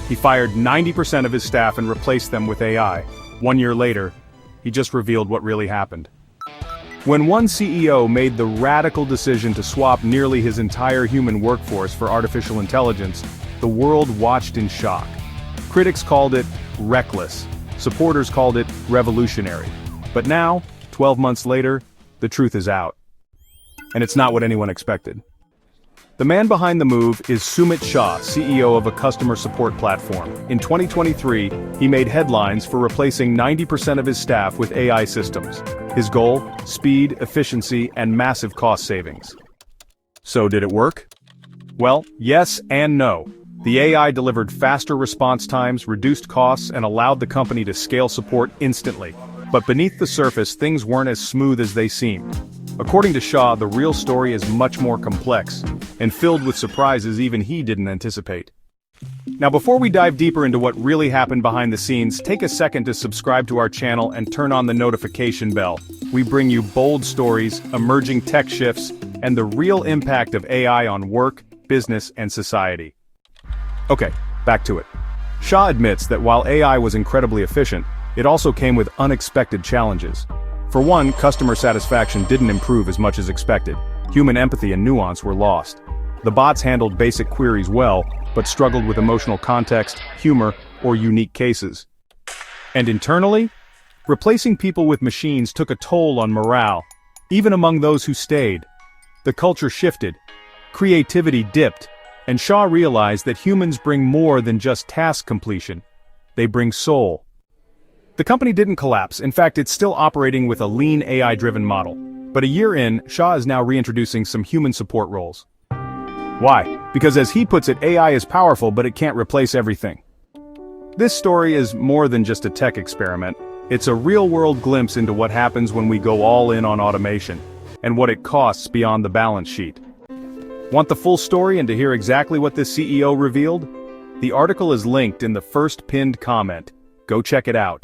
He fired 90% of his staff and replaced them with AI. 1 year later, he just revealed what really happened. When one CEO made the radical decision to swap nearly his entire human workforce for artificial intelligence, the world watched in shock. Critics called it reckless. Supporters called it revolutionary. But now, 12 months later, the truth is out. And it's not what anyone expected. The man behind the move is Sumit Shah, CEO of a customer support platform. In 2023, he made headlines for replacing 90% of his staff with AI systems. His goal? Speed, efficiency, and massive cost savings. So did it work? Well, yes and no. The AI delivered faster response times, reduced costs, and allowed the company to scale support instantly. But beneath the surface, things weren't as smooth as they seemed. According to Shah, the real story is much more complex, and filled with surprises even he didn't anticipate. Now before we dive deeper into what really happened behind the scenes, take a second to subscribe to our channel and turn on the notification bell. We bring you bold stories, emerging tech shifts, and the real impact of AI on work, business, and society. Okay, back to it. Shah admits that while AI was incredibly efficient, it also came with unexpected challenges. For one, customer satisfaction didn't improve as much as expected. Human empathy and nuance were lost. The bots handled basic queries well, but struggled with emotional context, humor, or unique cases. And internally, replacing people with machines took a toll on morale, even among those who stayed. The culture shifted, creativity dipped, and Shah realized that humans bring more than just task completion. They bring soul. The company didn't collapse. In fact, it's still operating with a lean AI-driven model. But a year in, Shah is now reintroducing some human support roles. Why? Because as he puts it, AI is powerful, but it can't replace everything. This story is more than just a tech experiment. It's a real-world glimpse into what happens when we go all in on automation, and what it costs beyond the balance sheet. Want the full story and to hear exactly what this CEO revealed? The article is linked in the first pinned comment. Go check it out.